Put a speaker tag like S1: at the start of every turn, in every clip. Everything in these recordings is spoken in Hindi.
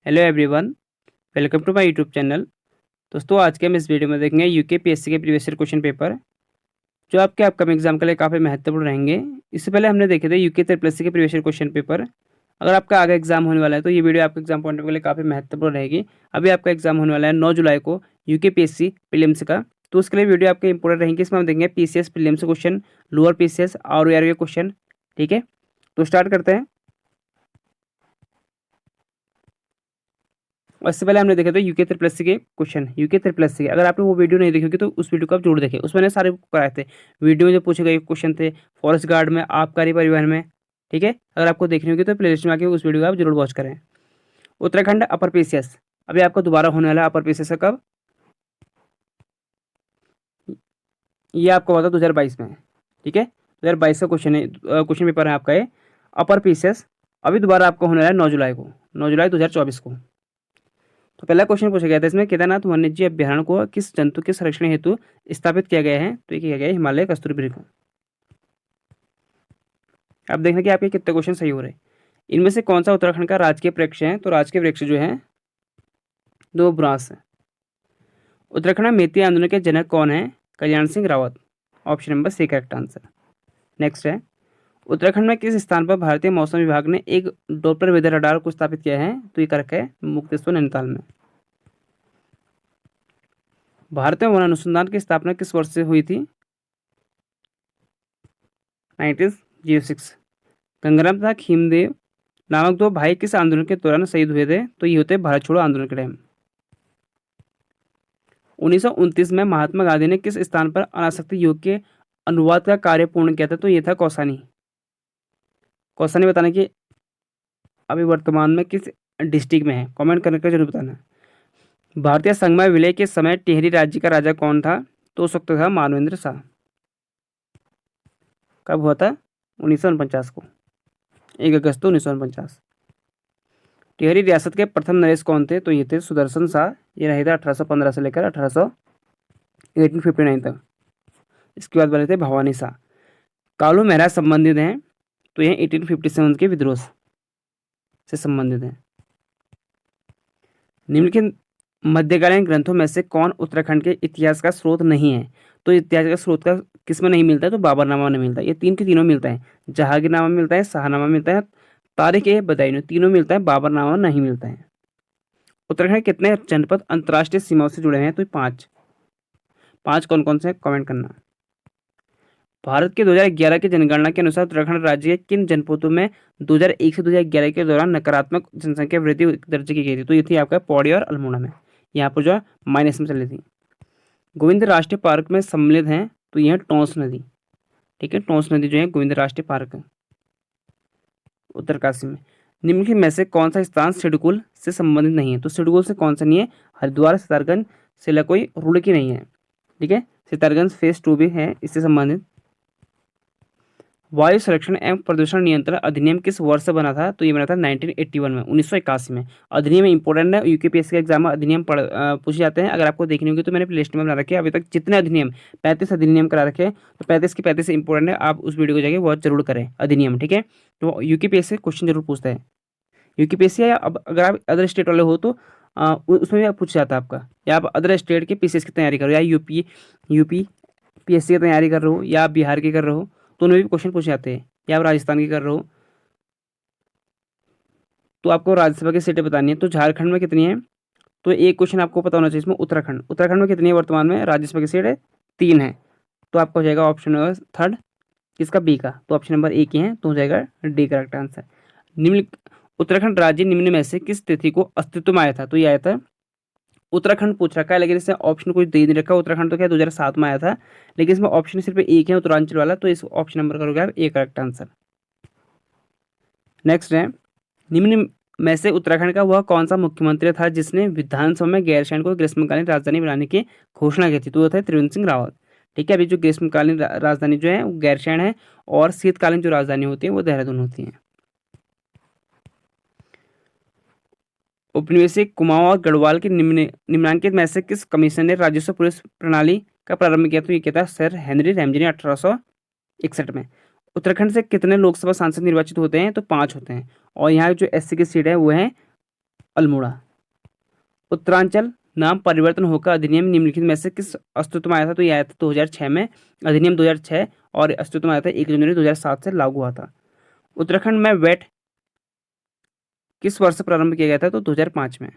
S1: Hello everyone, welcome to my YouTube channel. दोस्तों, आज के हम इस वीडियो में देखेंगे यूके पीएससी के प्रीवियस ईयर क्वेश्चन पेपर जो आपके अपकमिंग एग्जाम के लिए काफ़ी महत्वपूर्ण रहेंगे। इससे पहले हमने देखे थे यूके ट्रिपल के प्रीवियस ईयर क्वेश्चन पेपर। अगर आपका आगे एग्जाम होने वाला है तो ये वीडियो आपके एग्जाम पॉइंट के लिए काफ़ी महत्वपूर्ण रहेगी। अभी आपका एग्जाम होने वाला है 9 जुलाई को यूके पीएससी प्रीलिम्स का, तो उसके लिए वीडियो आपके इंपॉर्टेंट रहेंगे। इसमें हम देखेंगे PCS prelims question, lower PCS और के क्वेश्चन। ठीक है, तो स्टार्ट करते हैं। और इससे पहले हमने देखे थे यूके ट्रिपल के क्वेश्चन, यूके ट्रिपल के। अगर आपने वो वीडियो नहीं देखी होगी तो उस वीडियो को आप जरूर देखें, उसमें मैंने सारे कराए थे। वीडियो में जो पूछे गए क्वेश्चन थे फॉरेस्ट गार्ड में, आबकारी परिवहन में। ठीक है, अगर आपको देखनी होगी तो प्लेलिस्ट में आके उस वीडियो को आप जरूर वॉच करें। उत्तराखंड अपर पीसीएस अभी आपका दोबारा होने वाला है। अपर पीसीएस का कब, ये आपको होता है 2022 में। ठीक है, 2022 का क्वेश्चन है, क्वेश्चन पेपर है आपका ये अपर पीसीएस। अभी दोबारा आपका होने वाला है 9 जुलाई को, 9 जुलाई 2024 को। तो पहला क्वेश्चन पूछा गया था इसमें, केदारनाथ वन्यजीव अभ्यारण्य को किस जंतु के संरक्षण हेतु स्थापित किया गया है? तो ये किया गया है हिमालय कस्तूरबी को। अब देखना कि आपके कितने क्वेश्चन सही हो रहे हैं। इनमें से कौन सा उत्तराखंड का राजकीय वृक्ष है? तो राजकीय वृक्ष जो है दो ब्रास है। उत्तराखंड में मेती आंदोलन के जनक कौन है? Kalyan Singh Rawat. Option number C correct answer. Next है, उत्तराखंड में किस स्थान पर भारतीय मौसम विभाग ने एक डॉप्लर वेदर रडार को स्थापित किया है? तो ये करेक्ट है मुक्तेश्वर नैनीताल में। भारत में वन अनुसंधान की स्थापना किस वर्ष से हुई थी? 1906। गंगाराम तथा खीमदेव नामक दो भाई किस आंदोलन के दौरान शहीद हुए थे? तो ये होते भारत छोड़ो आंदोलन के टाइम। 1929 में महात्मा गांधी ने किस स्थान पर अनासक्ति योग के अनुवाद का कार्य पूर्ण किया था? तो ये था कौसानी। कौसानी बताने की अभी वर्तमान में किस डिस्ट्रिक्ट में है? कमेंट करके जरूर बताना। भारतीय संगमय विलय के समय टिहरी राज्य का राजा कौन था? तो हो सकता था मानवेंद्र शाह। कब हुआ था? 1949 को, 1 अगस्त 1949। टिहरी रियासत के प्रथम नरेश कौन थे? तो ये थे सुदर्शन शाह। ये रहे थे 1815 से लेकर 1859 तक। इसके बाद बने थे भवानी शाह। कालू महराज संबंधित हैं? तो ये 1857 के विद्रोह से संबंधित हैं। निम्नलिखित मध्यकालीन ग्रंथों में से कौन उत्तराखंड के इतिहास का स्रोत नहीं है? तो इतिहास का स्रोत का किस में नहीं मिलता है? तो बाबरनामा में मिलता है। ये तीन के तीनों मिलता है, जहांगीरनामा मिलता है, शाहनामा मिलता है, तारीख ए बदायूं, तीनों मिलता है, बाबरनामा नहीं मिलता है। उत्तराखंड के कितने जनपद अंतर्राष्ट्रीय सीमाओं से जुड़े हैं? तो 5। 5 कौन कौन से, कमेंट करना। भारत के 2011 की जनगणना के अनुसार उत्तराखंड राज्य के किन जनपदों में 2001 से 2011 के दौरान नकारात्मक जनसंख्या वृद्धि दर्ज की गई थी? तो ये थी आपका पौड़ी और अल्मोड़ा में। यहाँ पर जो है माइनस में चली थी। गोविंद राष्ट्रीय पार्क में सम्मिलित हैं? तो यह टोंस नदी। ठीक है, टोंस नदी जो है गोविंद राष्ट्रीय पार्क है उत्तरकाशी में। निम्नलिखित में से कौन सा स्थान सिडकुल से संबंधित नहीं है? तो सिडकुल से कौन सा नहीं है? हरिद्वार, सितारगंज, सिलाकोई, रुड़की नहीं है। ठीक है, सितारगंज फेज 2 भी है इससे संबंधित। वायु संरक्षण एवं प्रदूषण नियंत्रण अधिनियम किस वर्ष से बना था? तो ये बना था 1981 में, 1981 में। अधिनियम इंपॉर्टेंट है, यूकेपीएससी के एग्जाम में अधिनियम पूछे जाते हैं। अगर आपको देखनी होगी तो मैंने प्लेलिस्ट में बना रखे हैं अभी तक जितने अधिनियम, 35 अधिनियम करा रखे हैं। तो 35 की 35 इंपॉर्टेंट है, आप उस वीडियो को जाके वॉच जरूर करें अधिनियम। ठीक है, तो यूकेपीएससी क्वेश्चन जरूर पूछता है। यूकेपीएससी या अब अगर आप अदर स्टेट वाले हो तो उसमें भी पूछ जाता है आपका, या आप अदर स्टेट के पीसीएस की तैयारी करो, या यूपी पीएससी की तैयारी कर रहे हो, या आप बिहार की कर रहे हो, तो उनमें भी क्वेश्चन पूछे जाते हैं। या आप राजस्थान की कर रहे हो तो आपको राज्यसभा की सीटें बतानी है। तो झारखंड में कितनी है? तो एक क्वेश्चन आपको पता होना चाहिए इसमें। उत्तराखंड में कितनी है वर्तमान में राज्यसभा की सीटें? 3 है। तो आपका हो जाएगा ऑप्शन नंबर थर्ड, किसका? बी का। तो ऑप्शन नंबर 1 ही है, तो हो जाएगा डी करेक्ट आंसर। निम्न उत्तराखंड राज्य निम्न में से किस तिथि को अस्तित्व में आया था? तो ये आया था, उत्तराखंड पूछ रखा है लेकिन इससे ऑप्शन कुछ दे नहीं रखा। उत्तराखंड तो क्या 2007 में आया था, लेकिन इसमें ऑप्शन सिर्फ एक है, उत्तरांचल वाला। तो इस ऑप्शन नंबर करोगे आप ए करेक्ट आंसर। नेक्स्ट है, निम्न में से उत्तराखंड का वह कौन सा मुख्यमंत्री था जिसने विधानसभा में गैरसैंण को ग्रीष्मकालीन राजधानी बनाने की घोषणा की थी? तो वो था त्रिवेंद्र सिंह रावत। ठीक है, अभी जो ग्रीष्मकालीन राजधानी जो है वो गैरसैंण है, और शीतकालीन जो राजधानी होती है वो देहरादून होती है। उपनिवेशिक कुमाऊं और गढ़वाल के निम्नांकित में से किस कमीशन ने राजस्व पुलिस प्रणाली का प्रारंभ किया? तो ये कहता है सर हेनरी रैमजे ने 1861 में। उत्तराखंड से कितने लोकसभा सांसद निर्वाचित होते हैं? तो 5 होते हैं। और यहाँ जो एससी की सीट है वो है अल्मोड़ा। उत्तरांचल नाम परिवर्तन होकर अधिनियम निम्नलिखित में से किस अस्तित्व में आया था? तो ये आया था 2006 में, अधिनियम 2006, और अस्तित्व में आया था 1 जनवरी 2007 से लागू हुआ था। उत्तराखंड में वेट किस वर्ष प्रारंभ किया गया था? तो 2005 में।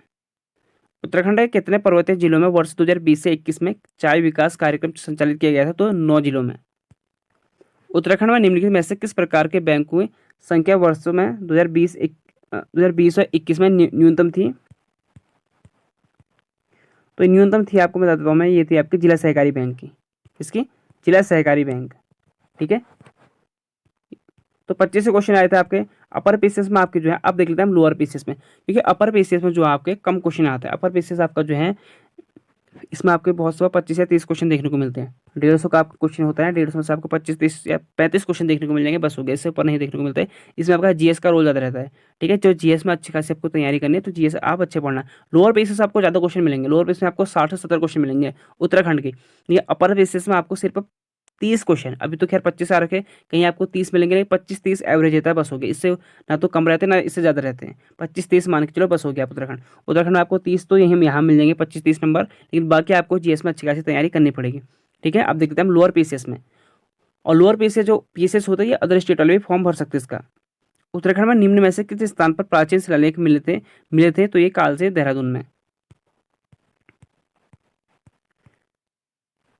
S1: उत्तराखंड के कितने पर्वतीय जिलों में वर्ष 2020 से 21 में चाय विकास कार्यक्रम संचालित किया गया था? तो 9 जिलों में। उत्तराखंड में निम्नलिखित में से किस प्रकार के बैंकों की संख्या वर्षों में 2020 और 21 में न्यूनतम थी? तो न्यूनतम थी, आपको बता देता हूँ मैं, ये थी आपकी जिला सहकारी बैंक की। किसकी? जिला सहकारी बैंक। ठीक है, तो 25 से क्वेश्चन आए थे आपके अपर पीसीएस में। आपके जो है, अब देख लेते हैं हम लोअर पीसीएस में, क्योंकि अपर पीसीएस में जो आपके कम क्वेश्चन आते हैं। अपर पीसीएस आपका जो है, इसमें आपके बहुत सारा 25 या 30 क्वेश्चन देखने को मिलते हैं। 150 का आपका क्वेश्चन होता है, 150 में से आपको 25, 30 या 35 क्वेश्चन देखने को मिल जाएंगे, बस हो गया, इससे ऊपर नहीं देखने को मिलता है। इसमें आपका जीएस का रोल ज़्यादा रहता है। ठीक है, जो जीएस में अच्छी खासी आपको तैयारी करनी है, तो जीएस आप अच्छे पढ़ना। लोअर बेसिस आपको ज़्यादा क्वेश्चन मिलेंगे, लोअर बेसिस में आपको 60 से 70 क्वेश्चन मिलेंगे उत्तराखंड के। ये अपर बेसिस में आपको सिर्फ 30 क्वेश्चन, अभी तो खैर 25 आ रखे, कहीं आपको 30 मिलेंगे नहीं, 25-30 एवरेज रहता है, बस हो गया। इससे ना तो कम रहते हैं ना इससे ज़्यादा रहते हैं, 25-30 मान के चलो, बस हो गया आप उत्तराखंड। उत्तराखंड में आपको 30 तो यही यहाँ मिल जाएंगे, 25-30 नंबर, लेकिन बाकी आपको जीएस में अच्छी खासी तैयारी करनी पड़ेगी। ठीक है, अब देखते हैं हम लोअर पीसीएस में। और लोअर पीसीएस जो पीसीएस होता है, ये अदर स्टेट वाले भी फॉर्म भर सकते हैं इसका। उत्तराखंड में निम्न में से किस स्थान पर प्राचीन शिलालेख मिले थे? तो ये काल से देहरादून में।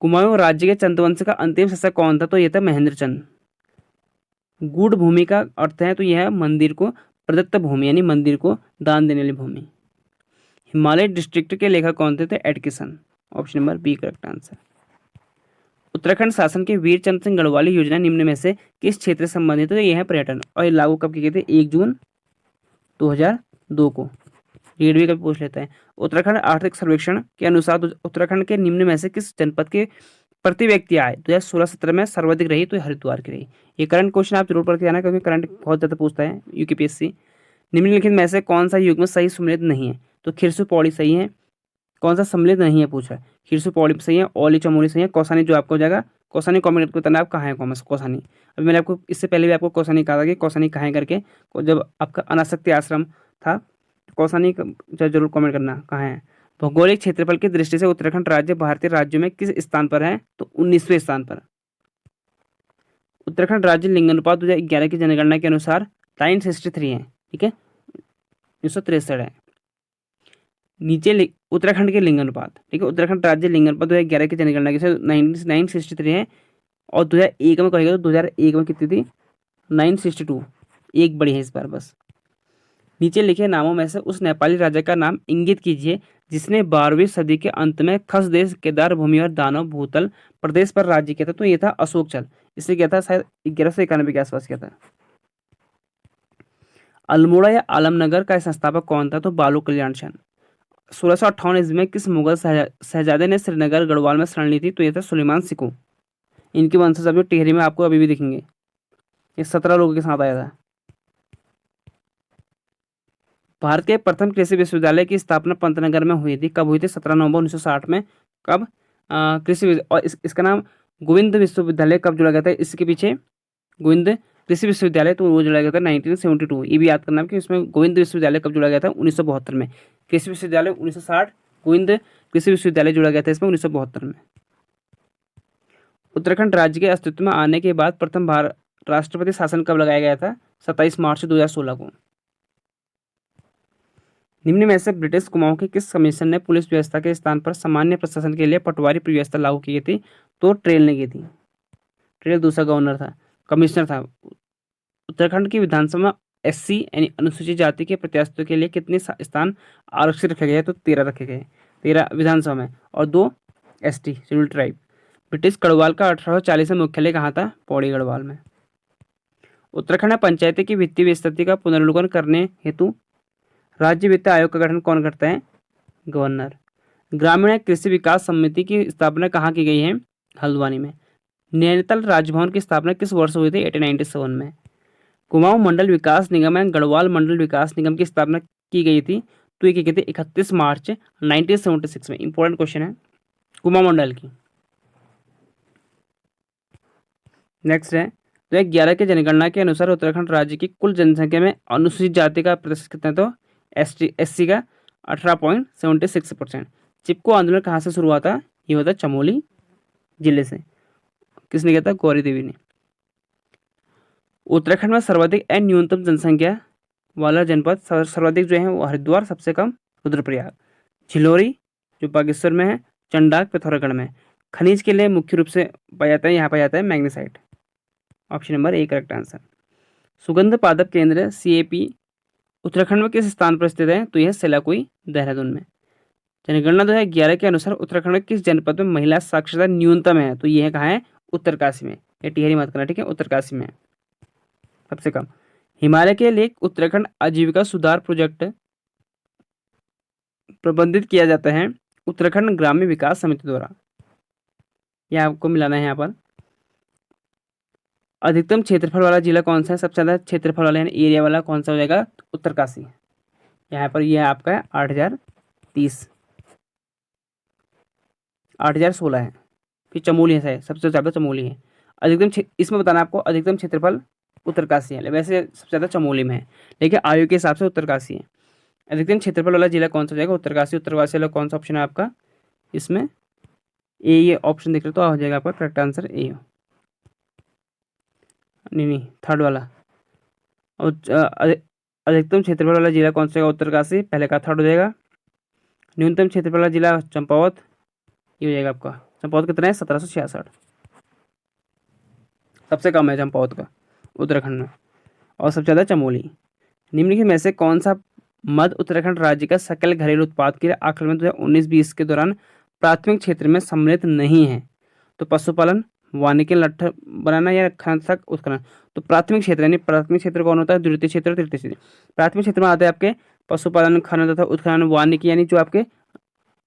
S1: कुमाऊं राज्य के चंद्रवंश का अंतिम शासक कौन था? तो ये था महेंद्र चंद। गूढ़ भूमि का अर्थ है, तो यह है मंदिर को प्रदत्त भूमि, यानी मंदिर को दान देने वाली भूमि। हिमालय डिस्ट्रिक्ट के लेखक कौन थे? तो Atkinson. Option number B correct answer. Uttarakhand शासन के वीरचंद्र सिंह गढ़वाली योजना निम्न में से किस क्षेत्र से संबंधित है? तो यह है पर्यटन, और ये लागू कब किए गए थे? 1 जून 2002 को। रीड भी कभी पूछ लेता है। उत्तराखंड आर्थिक सर्वेक्षण के अनुसार उत्तराखंड के निम्न में से किस जनपद के प्रति व्यक्ति आय 2016-17 में सर्वाधिक रही? तो हरिद्वार की रही। ये करंट क्वेश्चन आप जरूर पढ़ के आना, क्योंकि करंट बहुत ज़्यादा पूछता है यूपीएससी। निम्नलिखित में से कौन सा युग्म सही सम्मिलित नहीं है? तो खिरसू पौड़ी सही है। कौन सा सम्मिलित नहीं है पूछ रहा है? खिरसू पौड़ी सही है, औली चमोली सही है, कौसानी जो आपको हो जाएगा, कौसानी कॉमेंट करना आप कहाँ है कॉमर्स कौसानी। अभी मैंने आपको इससे पहले भी आपको कौसानी कहा था कि कौसानी कहाँ है करके, जब आपका अनासक्ति आश्रम था। कौसानी जरूर कमेंट करना कहाँ है। भौगोलिक क्षेत्रफल की दृष्टि से उत्तराखंड राज्य भारतीय राज्यों में किस स्थान पर है? तो 19वें स्थान पर। उत्तराखंड राज्य लिंगानुपात 2011 की जनगणना के अनुसार 963 है। ठीक है, 963 है। नीचे उत्तराखंड के लिंगानुपात, ठीक है, उत्तराखंड राज्य लिंगानुपात 2011 की जनगणना के 963 है, और 2001 में कहेगा तो 2001 में कितनी थी? 962, एक बड़ी है इस बार बस। नीचे लिखे नामों में से उस नेपाली राजा का नाम इंगित कीजिए जिसने 12वीं सदी के अंत में खस देश, केदार भूमि और दानव भूतल प्रदेश पर राज्य किया था। तो ये था अशोक चल, इसे क्या था? शायद 1191 के आसपास किया था। अल्मोड़ा या आलमनगर का संस्थापक कौन था? तो बालू कल्याण सेन। 1658 ईस्वी में किस मुगल शहजादे ने श्रीनगर गढ़वाल में शरण ली थी? तो ये था सुलेमान सिकू। इनके वंशज अभी टिहरी में आपको अभी भी दिखेंगे। ये 17 लोगों के साथ आया था। भारत के प्रथम कृषि विश्वविद्यालय की स्थापना पंतनगर में हुई थी। कब हुई थी? 17 नवंबर 1960 में। कब? और इसका नाम गोविंद विश्वविद्यालय कब जोड़ा गया था इसके पीछे? गोविंद कृषि विश्वविद्यालय, तो वो जोड़ा गया था 1972। ये भी याद करना कि इसमें गोविंद विश्वविद्यालय कब जोड़ा गया था? 1972 में। कृषि विश्वविद्यालय 1960, गोविंद कृषि विश्वविद्यालय जोड़ा गया था इसमें 1972 में। उत्तराखंड राज्य के अस्तित्व में आने के बाद प्रथम राष्ट्रपति शासन कब लगाया गया था? 27 मार्च 2016 को। निम्न में से ब्रिटिश कुमाऊं के किस कमीशन ने पुलिस व्यवस्था के स्थान पर सामान्य प्रशासन के लिए पटवारी व्यवस्था लागू की थी? तो ट्रेल ने की थी। ट्रेल दूसरा गवर्नर था, कमिश्नर था। उत्तराखंड की विधानसभा में एससी यानी अनुसूचित जाति के प्रत्याशियों के लिए कितने स्थान आरक्षित रखे गए? तो 13 रखे गए, 13 विधानसभा में, और 2 ST schedule tribe. British Garhwal का 1840 में मुख्यालय कहाँ था? पौड़ी गढ़वाल में। उत्तराखंड में पंचायती की वित्तीय स्थिति का पुनर्विलोकन करने हेतु राज्य वित्त आयोग का गठन कौन करता है? गवर्नर। ग्रामीण कृषि विकास समिति की स्थापना कहाँ की गई है? हल्द्वानी में। नैनीताल राजभवन की स्थापना किस वर्ष हुई थी? 1897 में। कुमाऊं मंडल विकास निगम एवं गढ़वाल मंडल विकास निगम की स्थापना की गई थी। तो ये की गई थी 31 मार्च 1976 में। इंपॉर्टेंट क्वेश्चन है कुमाऊं मंडल की। नेक्स्ट है 2011 की जनगणना के अनुसार उत्तराखंड राज्य की कुल जनसंख्या में अनुसूचित जाति का प्रतिशत कितना? तो एससी का 18.76%। चिपको आंदोलन कहाँ से शुरू हुआ था? ये होता है चमोली जिले से। किसने किया था? गौरी देवी ने। उत्तराखंड में सर्वाधिक एवं न्यूनतम जनसंख्या वाला जनपद सर्वाधिक जो है वो हरिद्वार, सबसे कम रुद्रप्रयाग। झिलोरी जो बागेश्वर में है, चंडाक पिथौरागढ़ में। खनिज के लिए मुख्य रूप से पाया जाता है, यहाँ पाया जाता है magnesite. Option number A correct answer. सुगंध पादप केंद्र CAP उत्तराखंड में किस स्थान पर स्थित है? तो यह सेलाकुई देहरादून में। जनगणना 2011 के अनुसार उत्तराखंड में किस जनपद में महिला साक्षरता न्यूनतम है? तो यह कहाँ है? उत्तरकाशी में। ये टिहरी मत करना, ठीक है, उत्तरकाशी में है सबसे कम। हिमालय के लिए उत्तराखंड आजीविका सुधार प्रोजेक्ट प्रबंधित किया जाता है उत्तराखंड ग्राम्य विकास समिति द्वारा। यह आपको मिलाना है यहाँ पर। अधिकतम क्षेत्रफल वाला जिला कौन सा है? सबसे ज़्यादा क्षेत्रफल वाला यानी एरिया वाला कौन सा हो जाएगा? उत्तरकाशी। यहाँ पर यह आपका है 8030, 8016 है। फिर चमोली है, सबसे ज़्यादा चमोली है। अधिकतम इसमें बताना आपको अधिकतम क्षेत्रफल उत्तरकाशी है, वैसे सबसे ज़्यादा चमोली में है, लेकिन आयु के हिसाब से उत्तरकाशी है। अधिकतम क्षेत्रफल वाला जिला कौन सा हो जाएगा? उत्तरकाशी। उत्तरकाशी वाला कौन सा ऑप्शन है आपका इसमें? ए, ये ऑप्शन देख रहे तो हो जाएगा आपका करेक्ट आंसर ए। नहीं, थर्ड वाला। और अधिकतम क्षेत्रफल वाला जिला कौन सा होगा? उत्तरकाशी, पहले का थर्ड हो जाएगा। न्यूनतम क्षेत्रफल वाला जिला चंपावत, ये हो जाएगा आपका। चंपावत कितना है? 1766, सबसे कम है चंपावत का उत्तराखंड में, और सबसे ज़्यादा चमोली। निम्नलिखित में से कौन सा मध्य उत्तराखंड राज्य का सकल घरेलू उत्पाद के आकलन 2019-20 के दौरान प्राथमिक क्षेत्र में सम्मिलित नहीं है? तो पशुपालन, वानिकी, लट्ठ बनाना या खनन उत्खनन। तो प्राथमिक क्षेत्र यानी प्राथमिक क्षेत्र कौन होता है? द्वितीय क्षेत्र और तृतीय क्षेत्र। प्राथमिक क्षेत्र में आते हैं आपके पशुपालन, खनन तथा उत्खनन, वानिकी यानी जो आपके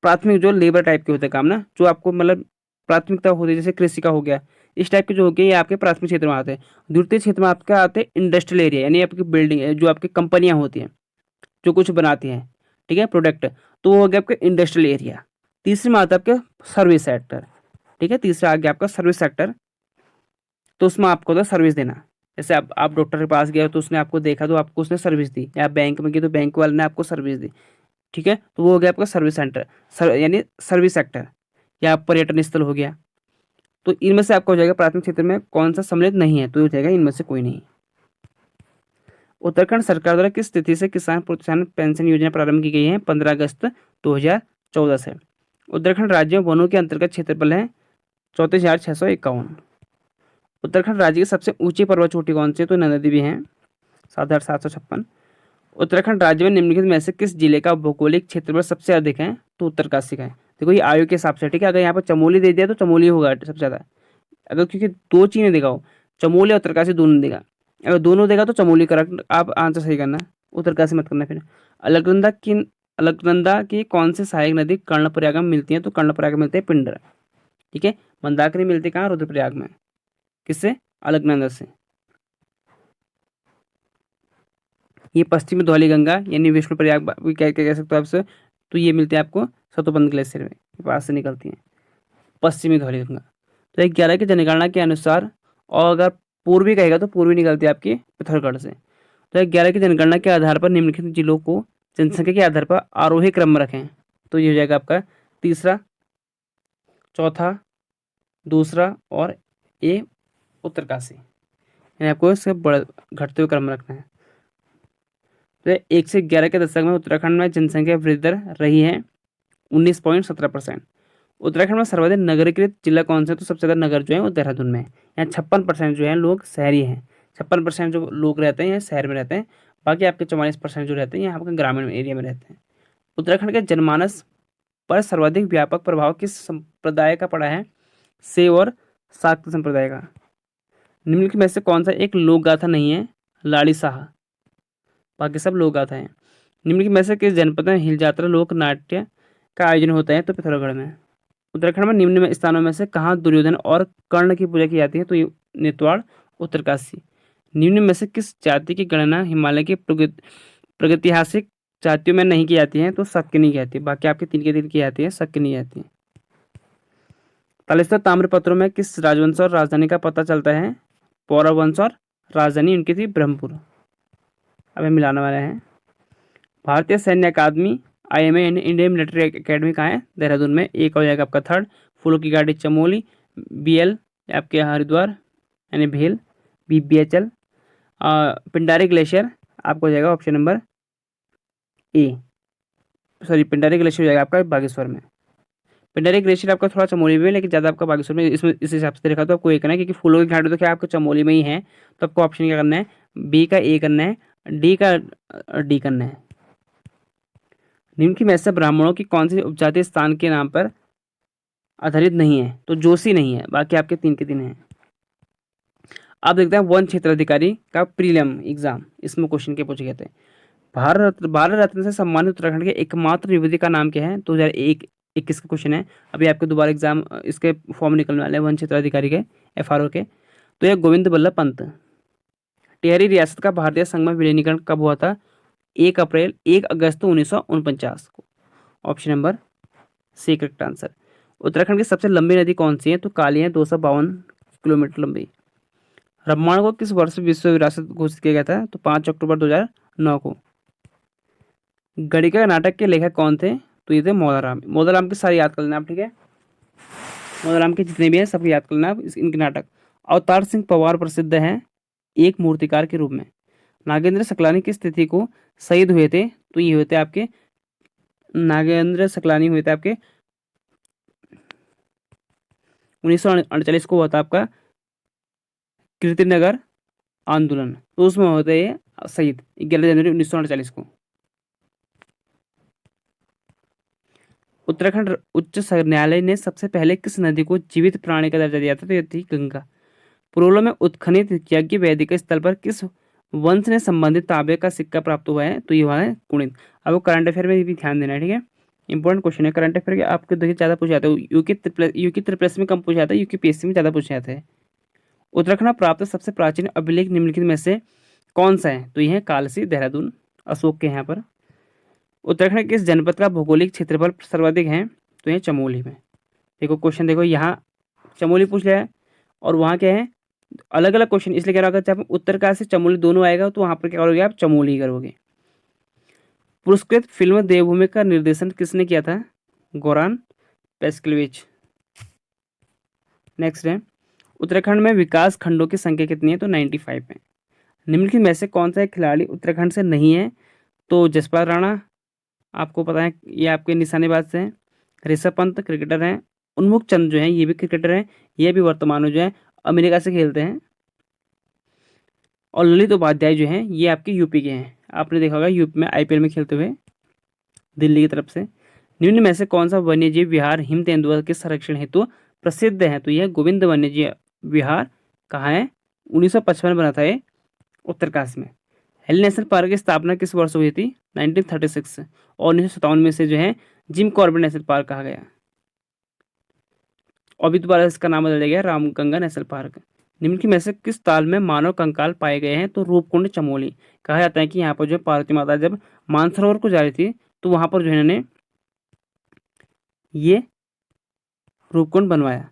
S1: प्राथमिक जो लेबर टाइप के होते हैं काम ना, जो आपको मतलब प्राथमिकता होती है, जैसे कृषि का हो गया, इस टाइप के जो हो गए ये आपके प्राथमिक क्षेत्र में आते हैं। द्वितीय क्षेत्र में आपका आते हैं इंडस्ट्रियल एरिया यानी आपकी बिल्डिंग, जो आपकी कंपनियां होती हैं जो कुछ बनाती हैं, ठीक है, प्रोडक्ट, तो वो हो गया आपका इंडस्ट्रियल एरिया। तीसरे में आता है आपका सर्विस सेक्टर, ठीक है, तीसरा आ गया आपका सर्विस सेक्टर। तो उसमें आपको होता है सर्विस देना। जैसे आप डॉक्टर के पास गए तो उसने आपको देखा तो आपको उसने सर्विस दी, या बैंक में गए तो बैंक वाले ने आपको सर्विस दी, ठीक है, तो वो हो गया आपका सर्विस सेंटर यानी सर्विस सेक्टर, या पर्यटन स्थल हो गया। तो इनमें से आपका हो जाएगा प्राथमिक क्षेत्र में कौन सा सम्मिलित नहीं है? तो हो जाएगा इनमें से कोई नहीं। उत्तराखंड सरकार द्वारा किस तिथि से किसान प्रोत्साहन पेंशन योजना प्रारंभ की गई है? 15 अगस्त 2014 से। उत्तराखंड राज्य में वनों के अंतर्गत क्षेत्रफल है 34,651। उत्तराखंड राज्य की सबसे ऊंची पर्वत चोटी कौन सी है? तो नंदा देवी है, 7,756। उत्तराखंड राज्य में निम्नलिखित में से किस जिले का भौगोलिक क्षेत्रफल सबसे अधिक है? तो उत्तरकाशी का है। देखो ये आयु के हिसाब से, ठीक है, अगर यहाँ पर चमोली दे दिया तो चमोली होगा सबसे ज़्यादा, अगर क्योंकि दो चीज़ें देगा हो, चमोली और उत्तरकाशी दोनों देगा। अगर दोनों देगा तो चमोली करेक्ट, आप आंसर सही करना, उत्तरकाशी मत करना। फिर अलकनंदा की कौन सी सहायक नदी कर्णप्रयाग में मिलती है? तो कर्णप्रयाग में मिलते हैं पिंडर, ठीक है। मंदाकिनी मिलती कहाँ? रुद्रप्रयाग में। किससे? अलकनंदा से। ये पश्चिमी धौली गंगा यानी विष्णु प्रयाग क्या कह सकते हो आपसे, तो ये मिलते हैं आपको सतोबंद ग्लेशियर में, पास से निकलती हैं पश्चिमी धौली गंगा। तो 11 की जनगणना के अनुसार, और अगर पूर्वी कहेगा तो पूर्वी निकलती है आपकी पिथौरागढ़ से। तो 11 की जनगणना के आधार पर निम्नलिखित जिलों को जनसंख्या के आधार पर आरोही क्रम में रखें। तो ये हो जाएगा आपका तीसरा, चौथा, दूसरा और ए उत्तरकाशी, यानी आपको इसके घटते हुए क्रम में रखना है। तो 1 से 11 के दशक में उत्तराखंड में जनसंख्या वृद्धि दर रही है 19.17%। उत्तराखंड में सर्वाधिक नगरीकृत जिला कौन सा है? तो सबसे ज़्यादा नगर जो है वो देहरादून में है। यहाँ 56% जो है लोग शहरी हैं, 56% जो लोग रहते हैं शहर में रहते हैं, बाकी आपके 44% जो रहते हैं यहाँ आपके ग्रामीण एरिया में रहते हैं। उत्तराखंड के जनमानस पर सर्वाधिक व्यापक प्रभाव किस संप्रदाय का पड़ा है? शैव और शाक्त संप्रदाय का। निम्नलिखित में से कौन सा एक लोक गाथा नहीं है? लाड़ी शाह, बाकी सब लोक गाथा है। निम्नलिखित में से किस जनपद में हिल यात्रा लोक नाट्य का आयोजन होता है? तो पिथौरागढ़ में। उत्तराखंड में निम्न स्थानों में से कहाँ दुर्योधन और कर्ण की पूजा की जाती है? तो ये नेतवाड़, उत्तरकाशी। निम्न में से किस जाति की गणना हिमालय की प्रागैतिहासिक जातियों में नहीं की जाती है? तो शक नहीं की जाती, बाकी आपके 3 के 3 की जाती है, शक नहीं जाती है। 43 ताम्रपत्रों में किस राजवंश और राजधानी का पता चलता है? पौरव वंश और राजधानी उनकी थी ब्रह्मपुर। अब हम मिलाने वाले हैं। भारतीय सैन्य अकादमी IMA इंडियन मिलिट्री एकेडमी कहाँ है? देहरादून में। एक हो जाएगा आपका थर्ड। फूलों की घाटी चमोली। BL आपके हरिद्वार यानी भेल, BHL। पिंडारी ग्लेशियर आपको हो जाएगा ऑप्शन नंबर ए, सॉरी पिंडारी ग्लेशियर हो जाएगा आपका बागेश्वर में। पिंडारी ग्लेशियर आपका थोड़ा चमोली में है, लेकिन ज़्यादा आपका बागेश्वर में। इसमें इस हिसाब से देखा तो आपको ये करना है, क्योंकि फूलों की घाटी तो क्या आपको चमोली में ही है, तो आपको ऑप्शन क्या करना है? बी का ए करना है, डी का डी करना है। निम्न में से ब्राह्मणों की कौन सी उपजाति स्थान के नाम पर आधारित नहीं है? तो जोशी नहीं है, बाकी आपके 3 के 3 हैं। अब देखते हैं वन क्षेत्राधिकारी का प्रीलिम एग्जाम, इसमें क्वेश्चन के पूछे गए थे। भारत रत्न से सम्मानित उत्तराखंड के एकमात्र युवती का नाम क्या है? 2021 का क्वेश्चन है। अभी आपके दोबारा एग्जाम इसके फॉर्म निकलने वाले हैं वन क्षेत्राधिकारी के, FRO के। तो यह गोविंद बल्लभ पंत। टिहरी रियासत का भारतीय संघ में विलीनीकरण कब हुआ था? 1 अगस्त 1949 को। Option number C correct answer. Uttarakhand की सबसे लंबी नदी कौन सी है? तो काली है, 252 किलोमीटर लंबी। ब्रह्मांड को किस वर्ष विश्व विरासत घोषित किया गया था? तो 5 अक्टूबर 2009 को। गणिका नाटक के लेखक कौन थे? तो ये थे मौदाराम। मौदाराम के सारे याद कर लेना आप, ठीक है? मौदाराम के जितने भी हैं सबके याद कर लेना आप, इनके नाटक। अवतार सिंह पवार प्रसिद्ध हैं एक मूर्तिकार के रूप में। नागेंद्र सकलानी किस तिथि को शहीद हुए थे? तो ये हुए थे आपके, नागेंद्र सकलानी हुए थे आपके 1948 को हुआ था आपका कीर्तिनगर आंदोलन, तो उसमें होते ये शहीद 11 जनवरी 1948 को। उत्तराखंड उच्च न्यायालय ने सबसे पहले किस नदी को जीवित प्राणी का दर्जा दिया था? तो ये थी गंगा। पुरोलो में उत्खनित यज्ञ वैदिक स्थल पर किस वंश ने संबंधित तांबे का सिक्का प्राप्त हुआ है? तो ये हुआ है कुणित। आपको करंट अफेयर में भी ध्यान देना है, ठीक है? इंपॉर्टेंट क्वेश्चन है करंट अफेयर के, आपके देखिए ज़्यादा पूछे जाते हैं। यूके ट्रिपल एस में कम पूछे जाते हैं, UPSC में ज़्यादा पूछे जाते हैं। उत्तराखंड में प्राप्त सबसे प्राचीन अभिलेख निम्नलिखित में से कौन सा है? तो यह है कालसी, देहरादून, अशोक के यहाँ पर। उत्तराखंड किस जनपद का भौगोलिक क्षेत्रफल सर्वाधिक है? तो यह चमोली में। देखो क्वेश्चन, देखो यहाँ चमोली पूछ लिया है और वहाँ क्या है, अलग अलग क्वेश्चन, इसलिए कह रहा होगा जब उत्तरकाशी चमोली दोनों आएगा तो वहाँ पर क्या करोगे आप? चमोली करोगे। पुरस्कृत फिल्म देवभूमि का निर्देशन किसने किया था? गोरान पेस्कलेविच। नेक्स्ट है, उत्तराखंड में विकास खंडों की संख्या कितनी है? तो 95 है। निम्नलिखित में से कौन सा एक खिलाड़ी उत्तराखंड से नहीं है? तो जसपाल राणा, आपको पता है ये आपके निशानेबाज से हैं। ऋषभ पंत क्रिकेटर हैं। उन्मुख चंद जो हैं ये भी क्रिकेटर हैं, ये भी वर्तमान में जो है अमेरिका से खेलते हैं। और ललित उपाध्याय जो हैं ये आपके यूपी के हैं, आपने देखा होगा यूपी में IPL में खेलते हुए दिल्ली की तरफ से। निम्न में से कौन सा वन्यजीव विहार हिम तेंदुआ के संरक्षण हेतु प्रसिद्ध है? तो यह गोविंद वन्यजीव विहार कहाँ है? 1955 में बना था ये, उत्तरकाशी में। हेली नेशनल पार्क की स्थापना किस वर्ष हुई थी? 1936। और 1957 में से जो है जिम कॉर्बेट नेशनल पार्क कहा गया। अभी दोबारा इसका नाम बदल गया रामगंगा नेशनल पार्क। निम्नलिखित में से किस ताल में मानव कंकाल पाए गए हैं? तो रूपकुंड चमोली। कहा जाता है कि यहाँ पर जो है पार्वती माता जब मानसरोवर को जा रही थी तो वहां पर जो है इन्होंने ये रूपकुंड बनवाया।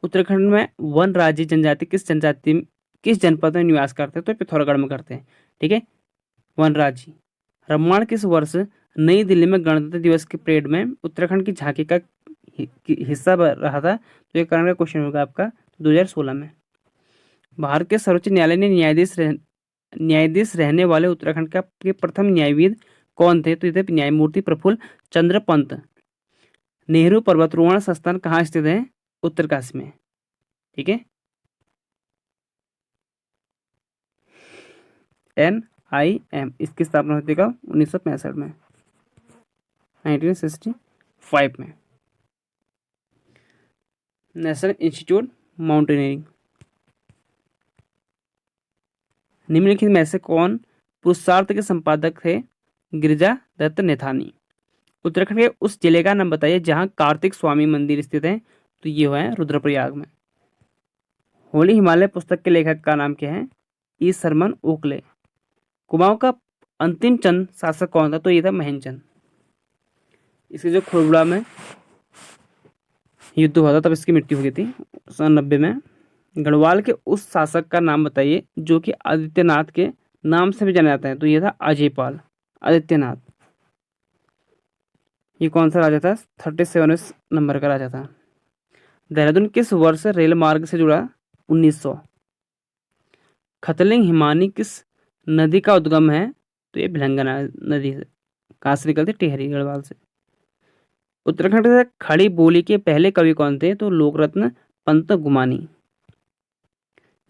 S1: उत्तराखंड में वन राज्य जनजाति किस जनपद में निवास करते हैं? तो पिथौरागढ़ में करते हैं, ठीक है? वन राज्य। ब्रह्मांड किस वर्ष नई दिल्ली में गणतंत्र दिवस के परेड में उत्तराखंड की झांकी का हिस्सा रहा था? तो ये करंट का क्वेश्चन होगा आपका 2016 में। भारत के सर्वोच्च न्यायालय ने न्यायाधीश रहने वाले उत्तराखंड के प्रथम न्यायविद कौन थे? तो ये थे न्यायमूर्ति प्रफुल्ल चंद्र पंत। नेहरू पर्वतारोहण संस्थान कहाँ स्थित है? उत्तरकाशी में, ठीक है? NIM इसकी स्थापना होती है 1965 में, 1965 में। National institute mountaineering. निम्नलिखित में से कौन पुरुषार्थ के संपादक थे? गिरिजा दत्त नेथानी। उत्तराखंड के उस जिले का नाम बताइए जहां कार्तिक स्वामी मंदिर स्थित है? तो ये हुआ है रुद्रप्रयाग में। होली हिमालय पुस्तक के लेखक का नाम क्या है? ई सरमन ओकले। कुमाऊं का अंतिम चंद शासक कौन था? तो ये था महेंद्र। इसके जो खोरबुड़ा में युद्ध हुआ था तब इसकी मृत्यु हो गई थी 90 में। गढ़वाल के उस शासक का नाम बताइए जो कि आदित्यनाथ के नाम से भी जाना जाता है? तो ये था अजयपाल। आदित्यनाथ। ये कौन सा राजा था? 37वें नंबर का राजा था। देहरादून किस वर्ष रेल मार्ग से जुड़ा? 1900। खतलिंग हिमानी किस नदी का उद्गम है? तो ये भिलंगना नदी से। कहाँ से निकलती? टिहरी गढ़वाल से। उत्तराखंड से खड़ी बोली के पहले कवि कौन थे? तो लोकरत्न पंत गुमानी।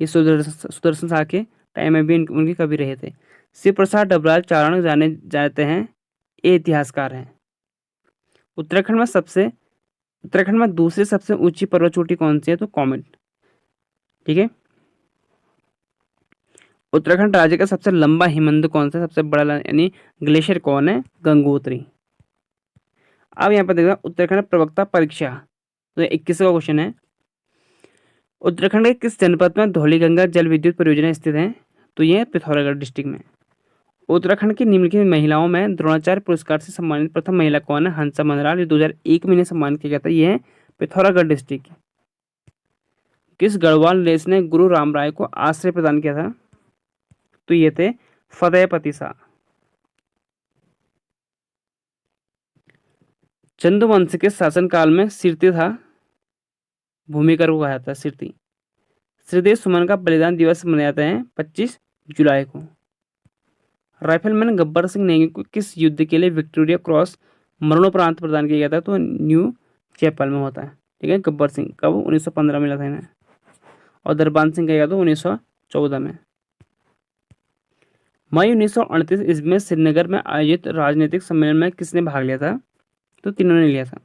S1: ये सुदर्शन शाह के टाइम में भी उनके कवि रहे थे। शिव प्रसाद डबराल चारण जाने जाते हैं, ये इतिहासकार हैं। उत्तराखंड में सबसे उत्तराखंड में दूसरी सबसे ऊंची पर्वत चोटी कौन सी है? तो कॉमेट। ठीक है। उत्तराखंड राज्य का सबसे लंबा हिमनद कौन सा है? सबसे बड़ा यानी ग्लेशियर कौन है? गंगोत्री। अब यहाँ पर देखा उत्तराखंड प्रवक्ता परीक्षा, तो 21वां क्वेश्चन है। उत्तराखंड के किस जनपद में धौलीगंगा जल विद्युत परियोजना स्थित है? तो ये पिथौरागढ़ डिस्ट्रिक्ट में। उत्तराखंड की निम्नलिखित महिलाओं में द्रोणाचार्य पुरस्कार से सम्मानित प्रथम महिला कौन है? हंसा मंदराल। ये 2001 में इन्हें सम्मानित किया गया था। ये है पिथौरागढ़ डिस्ट्रिक्ट। किस गढ़वाल नरेश ने गुरु रामराय को आश्रय प्रदान किया था? तो ये थे फतेहपति शाह। चंदुवंश के शासनकाल में सिरती था, भूमिकर को कहा जाता है सिरती। श्रीदेव सुमन का बलिदान दिवस मनाया जाता है 25 जुलाई को। राइफलमैन गब्बर सिंह नेगी को किस युद्ध के लिए विक्टोरिया क्रॉस मरणोपरांत प्रदान किया गया था? तो न्यू चैपल में होता है। ठीक है। गब्बर सिंह कब? 1915 में मिला था इन्हें। और दरबान सिंह का गया था 1914 में। मई 1938 ईस्वी में श्रीनगर में आयोजित राजनीतिक सम्मेलन में किसने भाग लिया था? तो तीनों ने लिया था।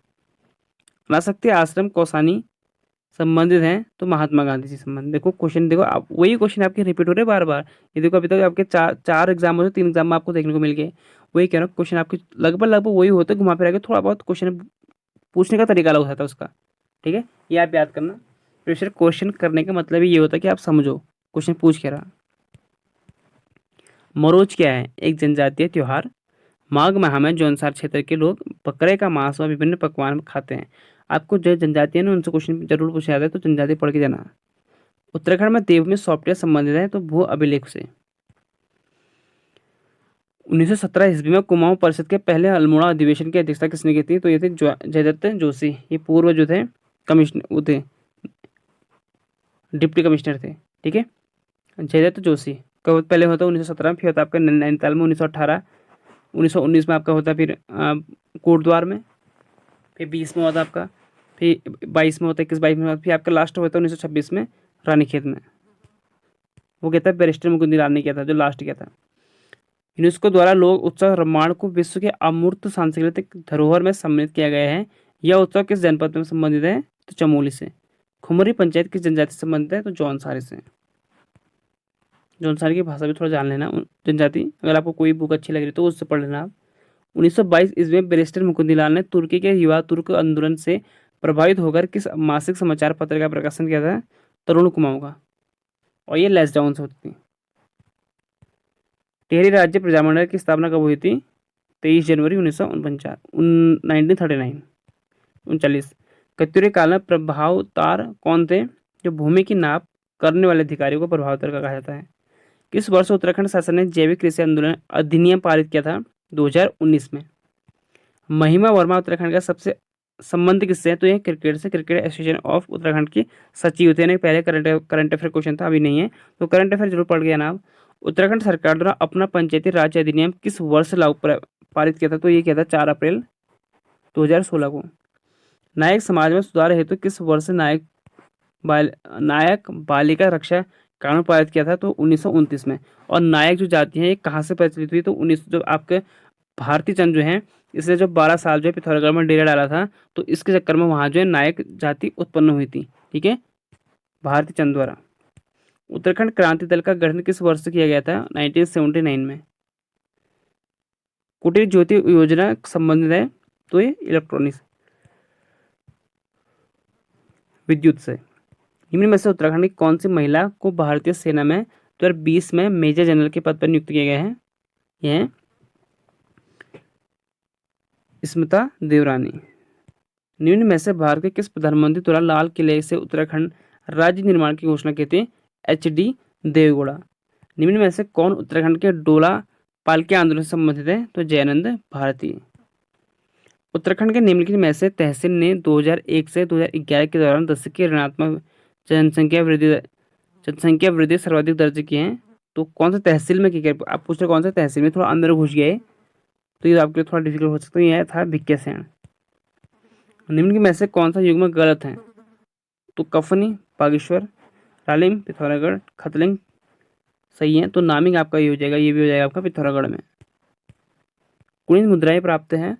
S1: अनासक्ति आश्रम कौसानी संबंधित हैं? तो महात्मा गांधी से संबंधित। देखो क्वेश्चन, देखो आप वही क्वेश्चन आपके रिपीट हो रहे बार बार। ये देखो अभी तक आपके चार एग्जाम हो, 3 एग्जाम में आपको देखने को मिल गए। वही कह रहा हूँ, क्वेश्चन आपके लगभग वही होते, घुमा फिरा के थोड़ा बहुत क्वेश्चन पूछने का तरीका अलग होता है उसका। ठीक है, ये आप याद करना। प्रेशर क्वेश्चन करने का मतलब ही ये होता है कि आप समझो क्वेश्चन पूछ के रहा। मरोज क्या है? एक जनजातीय त्योहार। माघ माह में जौनसार क्षेत्र के लोग बकरे का मांस और विभिन्न पकवान खाते हैं। आपको जो जनजाति है ना, उनसे क्वेश्चन जरूर पूछा जाता है, तो जनजाति पढ़ के जाना। उत्तराखंड में देवभूमि सॉफ्टवेयर संबंधित है? तो भू अभिलेख से। 1917 ईस्वी में कुमाऊं परिषद के पहले अल्मोड़ा अधिवेशन की अध्यक्षता किसने की थी? तो ये थे जयदत्त जोशी। ये पूर्व जो थे कमिश्नर, वो थे डिप्टी कमिश्नर थे। ठीक है, जयदत्त जोशी। कब पहले होता है? 1917 में। फिर होता है आपका नैनीताल में 1918। 1919 में आपका होता है फिर कोटद्वार में। फिर 20 में होता है आपका, फिर 22 में होता है, 21-22 में होता है, फिर आपका लास्ट होता है 1926 में रानीखेत में। वो कहता है बैरिस्टर मुकुंद लाल ने किया था, जो लास्ट किया था। यूनेस्को द्वारा लोक उत्सव रामायण को विश्व के अमूर्त सांस्कृतिक धरोहर में सम्मिलित किया गया है। यह उत्सव किस जनपद में संबंधित है? तो चमोली से। खुमरी पंचायत किस जनजाति से संबंधित है? तो जौनसारी से। जौनसारी की भाषा भी थोड़ा जान लेना जनजाति, अगर आपको कोई बुक अच्छी लग रही तो उससे पढ़ लेना आप। 1922 ईस्वी में बैरिस्टर मुकुंदलाल ने तुर्की के युवा तुर्क आंदोलन से प्रभावित होकर किस मासिक समाचार पत्र का प्रकाशन किया था? तरुण कुमाऊं का। और ये लैसडाउन से होती थी। टिहरी राज्य प्रजामंडल की स्थापना कब हुई थी? 23 जनवरी 1939। कत्यूरी काल में प्रभावतार कौन थे? जो भूमि की नाप करने वाले अधिकारियों को प्रभावतार कहा जाता है। किस वर्ष उत्तराखंड शासन ने जैविक कृषि आंदोलन अधिनियम पारित किया था? 2019 में। महिमा वर्मा उत्तराखंड का सबसे संबंध किससे है? तो ये क्रिकेट से। क्रिकेट एसोसिएशन ऑफ उत्तराखंड की सचिव थे। पहले करंट अफेयर क्वेश्चन था, अभी नहीं है, तो करंट अफेयर जरूर पढ़ गया ना आप। उत्तराखंड सरकार द्वारा अपना पंचायती राज अधिनियम किस वर्ष लागू पारित किया था? तो ये किया था 4 अप्रैल 2016 को। नायक समाज में सुधार हेतु किस वर्ष नायक बालिका रक्षा कानून पारित किया था? तो 1929 में। और नायक जो जाति है ये कहाँ से प्रचलित हुई? तो 19 जो आपके भारती चंद जो है, इसने जो 12 साल जो है पिथौरागढ़ में डेरा डाला था, तो इसके चक्कर में वहाँ जो है नायक जाति उत्पन्न हुई थी। ठीक है, भारती चंद द्वारा। उत्तराखंड क्रांति दल का गठन किस वर्ष से किया गया था? 1979 में। कुटीर ज्योति योजना संबंधित है? तो ये इलेक्ट्रॉनिक्स विद्युत से। निम्न में से उत्तराखंड की कौन सी महिला को भारतीय सेना में 2020 में मेजर जनरल के पद पर नियुक्त किया गया है? यह स्मिता देवरानी। निम्न में से भारत के किस प्रधानमंत्री द्वारा लाल किले से उत्तराखंड राज्य निर्माण की घोषणा की थी? HD देवेगौड़ा। निम्न में से कौन उत्तराखंड के डोला पालकी आंदोलन से संबंधित है? तो जयानंद भारती। उत्तराखंड के निम्नलिखित में से तहसील ने 2001 से 2011 के दौरान दशकीय ऋणात्मक जनसंख्या वृद्धि सर्वाधिक दर्ज की है? तो कौन सा तहसील में की? आप पूछ रहे कौन सा तहसील में, थोड़ा अंदर घुस गए तो ये आपके लिए थोड़ा डिफिकल्ट हो सकता है। यह था भिक्यासैंण। निम्न में से कौन सा युग्म गलत है? तो कफनी, बागेश्वर, रालिम, पिथौरागढ़, खतलिंग सही है। तो नामिंग आपका ये हो जाएगा, ये भी हो जाएगा आपका पिथौरागढ़ में। कुछ मुद्राएं प्राप्त हैं,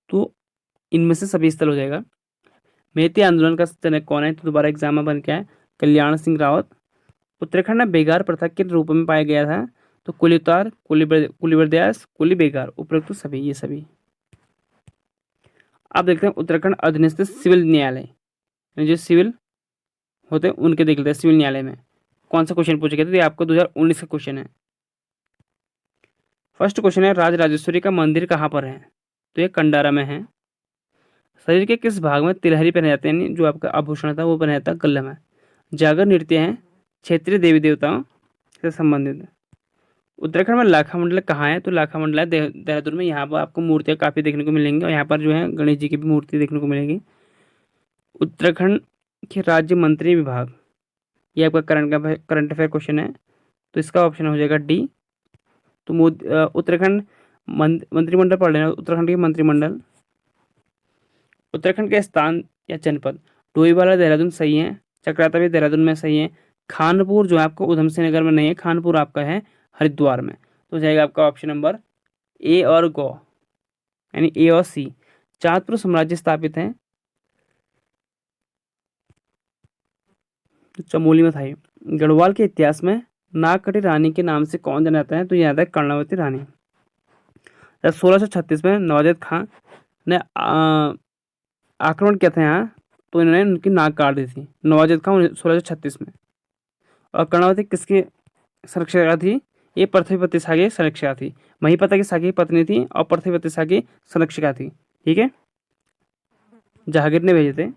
S1: तो इनमें से सभी स्थल हो जाएगा। मेहती आंदोलन का जनक कौन है? तो दोबारा एग्जाम में बन के आए, कल्याण सिंह रावत। उत्तराखंड में बेगार प्रथा के रूप में पाया गया था? तो कुली उतार, कुली बरदयास, कुली बेगार, उपरोक्त सभी, ये सभी। आप देखते हैं उत्तराखंड अधीनस्थ सिविल न्यायालय, जो सिविल होते हैं उनके देख लेते हैं। सिविल न्यायालय में कौन सा क्वेश्चन पूछा गया था? ये आपको 2019 का क्वेश्चन है। फर्स्ट क्वेश्चन है, राजराजेश्वरी का मंदिर कहाँ पर है? तो ये कंडारा में है। शरीर के किस भाग में तिलहरी पहने जाते हैं? जो आपका आभूषण था वो पहना जाता है गले में। जागर नृत्य है क्षेत्रीय देवी देवताओं से संबंधित। उत्तराखंड में लाखा मंडल कहाँ है? तो लाखा मंडल है देहरादून में। यहाँ पर आपको मूर्तियाँ काफ़ी देखने को मिलेंगी और यहाँ पर जो है गणेश जी की भी मूर्ति देखने को मिलेगी। उत्तराखंड के राज्य मंत्री विभाग, ये आपका करंट अफेयर क्वेश्चन है, तो इसका ऑप्शन हो जाएगा डी। तो उत्तराखंड मंत्रिमंडल पढ़ लेना, उत्तराखंड के मंत्रिमंडल। उत्तराखंड के स्थान या जनपद, डोईवाला देहरादून सही है, चक्राता भी देहरादून में सही है। खानपुर जो है आपको उधम सिंह नगर में नहीं है, खानपुर आपका है हरिद्वार में। तो जाएगा आपका ऑप्शन नंबर ए और गो, यानी ए और सी। चाँदपुर साम्राज्य स्थापित है? तो चमोली में था ये। गढ़वाल के इतिहास में नागकटी रानी के नाम से कौन जाना जाता है? तो याद है कर्णावती रानी। जब 1636 में नवाजद खान ने आक्रमण किया था यहाँ, तो इन्होंने उनकी नाक काट दी थी, नवाजद खान 1636 में। और कर्णावती किसकी संरक्षिका थी? ये पृथ्वीपति शाह की संरक्षिका थी। महिपता की शाह की पत्नी थी और पृथ्वीपति शाह की संरक्षिका थी। ठीक है, जहांगीर ने भेजे थे।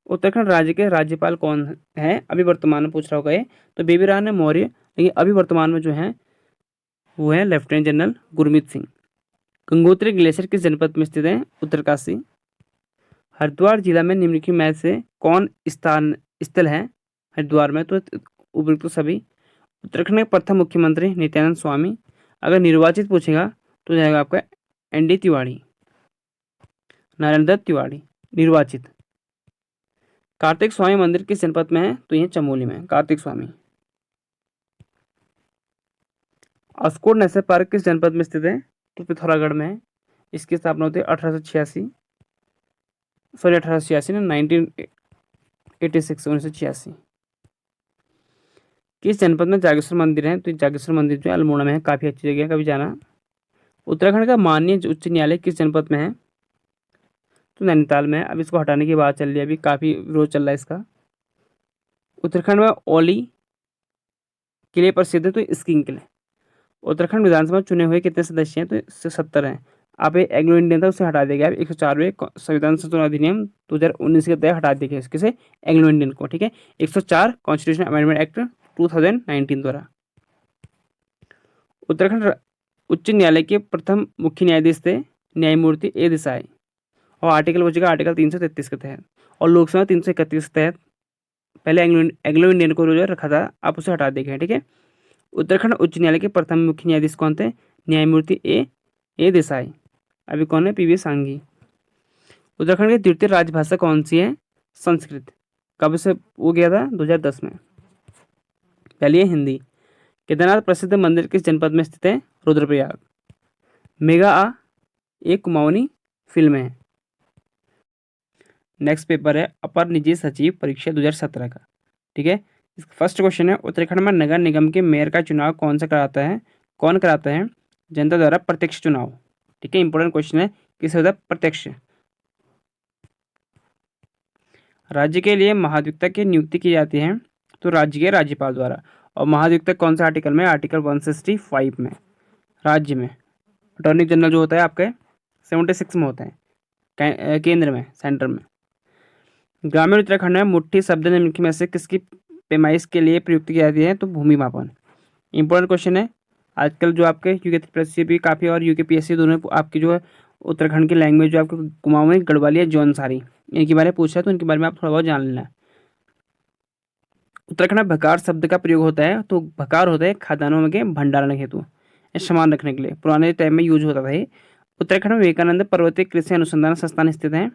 S1: उत्तराखंड राज्य के राज्यपाल कौन है? अभी वर्तमान में पूछ रहा होगा ये, तो बेबी रानी मौर्य, लेकिन अभी वर्तमान में जो है वो है lieutenant general Gurmeet Singh. Gangotri glacier किस जनपद में स्थित है? उत्तरकाशी। हरिद्वार जिला में निम्नलिखित में से कौन स्थल है हरिद्वार में? तो उपयुक्त सभी। उत्तराखंड के प्रथम मुख्यमंत्री नित्यानंद स्वामी। अगर निर्वाचित पूछेगा तो जाएगा आपका एनडी तिवारी, नारायण दत्त तिवारी निर्वाचित। कार्तिक स्वामी मंदिर किस जनपद में है? तो ये चमोली में कार्तिक स्वामी। अस्कोट नेशनल पार्क किस जनपद में स्थित है? तो पिथौरागढ़ में है। इसकी स्थापना होती है 1886 ना 1986 1986। किस जनपद में जागेश्वर मंदिर है? तो जागेश्वर मंदिर जो है अल्मोड़ा में है, काफ़ी अच्छी जगह है, कभी जाना। उत्तराखंड का माननीय उच्च न्यायालय किस जनपद में है? तो नैनीताल में है। अब इसको हटाने की बात चल रही है, अभी काफ़ी विरोध चल रहा है इसका। उत्तराखंड में ओली किले प्रसिद्ध है, तो स्कीइंग किले। उत्तराखंड विधानसभा चुने हुए कितने सदस्य हैं? तो 70 हैं। आप ये एंग्लो इंडियन था उसे हटा देगा। 104वें संविधान संशोधन अधिनियम 2019 के तहत हटा देगा किसे? एंग्लो इंडियन को। ठीक है, 104 कॉन्स्टिट्यूशन अमेंडमेंट एक्ट 2019 द्वारा। उत्तराखंड उच्च न्यायालय के प्रथम मुख्य न्यायाधीश थे न्यायमूर्ति ए देसाई, और आर्टिकल हो जाएगा आर्टिकल 333 के तहत, और लोकसभा 331 के तहत। पहले एंग्लो इंडियन को जो रखा था, आप उसे हटा देंगे। ठीक है, उत्तराखंड उच्च न्यायालय के प्रथम मुख्य न्यायाधीश कौन थे? न्यायमूर्ति ए देसाई। अभी कौन है? पीवी सांघी। उत्तराखंड की तृतीय राजभाषा कौन सी है? संस्कृत। कब से वो गया था? 2010 में। पहली है हिंदी। केदारनाथ प्रसिद्ध मंदिर किस जनपद में स्थित है? रुद्रप्रयाग। मेगा आ एक कुमाऊनी फिल्म है। नेक्स्ट पेपर है अपर निजी सचिव परीक्षा 2017 का। ठीक है, फर्स्ट क्वेश्चन है, उत्तराखंड में नगर निगम के मेयर का चुनाव कौन कराता है? जनता द्वारा प्रत्यक्ष चुनाव। ठीक है, इंपॉर्टेंट क्वेश्चन है, किसे होता है? प्रत्यक्ष। राज्य के लिए महाधिवक्ता की नियुक्ति की जाती है? तो राज्य के राज्यपाल द्वारा। और महाधिवक्ता कौन सा आर्टिकल में? आर्टिकल 165 में। राज्य में अटॉर्नी जनरल जो होता है आपके 76 में होता है, केंद्र में, सेंटर में। ग्रामीण उत्तराखंड में मुट्ठी शब्द निम्नलिखित में से किसकी पैमाइश के लिए प्रयुक्त किया जाती है? तो भूमि मापन। इंपॉर्टेंट क्वेश्चन है। आजकल जो आपके यूके भी काफ़ी और यूकेपीएससी दोनों आपकी जो है उत्तराखंड की लैंग्वेज जो आपके कुमाऊं में गढ़वाली या जौनसारी इनके बारे में पूछा है, तो इनके बारे में आप थोड़ा बहुत जान लेना है। उत्तराखंड में भकार शब्द का प्रयोग होता है, तो भकार होता है खाद्यान्नों के भंडारण हेतु या सामान रखने के लिए, पुराने टाइम में यूज होता था ये। उत्तराखंड में विवेकानंद पर्वतीय कृषि अनुसंधान संस्थान स्थित है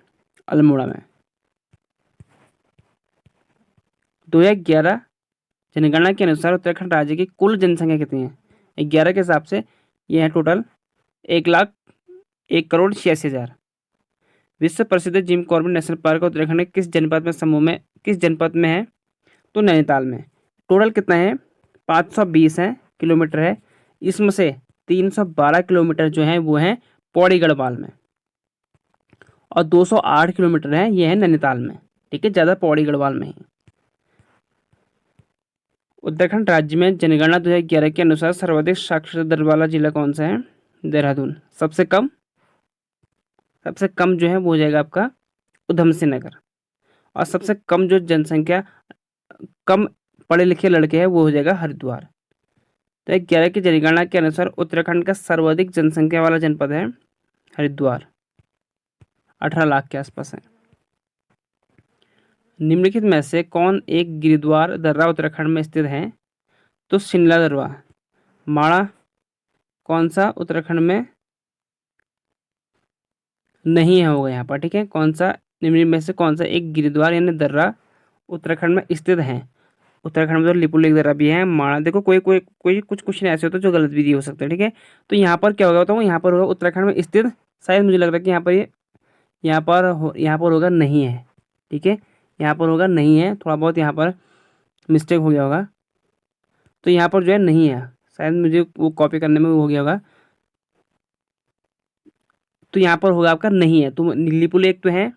S1: अल्मोड़ा में। 2011 जनगणना के अनुसार उत्तराखंड राज्य की कुल जनसंख्या कितनी है? 11 के हिसाब से ये है टोटल 1,01,86,000। विश्व प्रसिद्ध Jim Corbett national park Uttarakhand के किस जनपद में है? तो नैनीताल में। टोटल कितना है? 520 है किलोमीटर है। इसमें से 312 किलोमीटर जो है वो है पौड़ी गढ़वाल में, और 208 किलोमीटर है ये है नैनीताल में। ठीक है, ज़्यादा पौड़ी गढ़वाल में ही। उत्तराखंड राज्य में जनगणना 2011 के अनुसार सर्वाधिक साक्षरता दर वाला जिला कौन सा है? देहरादून। सबसे कम जो है वो हो जाएगा आपका उधम सिंह नगर। और सबसे कम जो जनसंख्या कम पढ़े लिखे लड़के हैं वो हो जाएगा हरिद्वार। तो 11 की जनगणना के अनुसार उत्तराखंड का सर्वाधिक जनसंख्या वाला जनपद है हरिद्वार, 18 लाख के आसपास है। निम्नलिखित में से कौन एक गिरिद्वार दर्रा उत्तराखंड में स्थित है? तो शिमला दरवा। माड़ा कौन सा उत्तराखंड में नहीं है होगा यहाँ पर। ठीक है, कौन सा निम्न में से कौन सा एक गिरिद्वार यानी दर्रा उत्तराखंड में स्थित है? उत्तराखंड में तो लिपुलेख दर्रा भी है, माड़ा। देखो कोई कोई कोई कुछ क्वेश्चन ऐसे होते हैं जो गलत भी हो सकते हैं। ठीक है, तो यहाँ पर क्या होगा बताऊँ, यहाँ पर होगा उत्तराखंड में स्थित। शायद मुझे लग रहा है कि यहाँ पर होगा नहीं है। ठीक है, यहाँ पर होगा नहीं है, थोड़ा बहुत यहाँ पर मिस्टेक हो गया होगा। तो यहाँ पर जो है नहीं है, शायद मुझे वो कॉपी करने में वो हो गया होगा। तो यहाँ पर होगा आपका नहीं है। तो लिपुलेख तो है,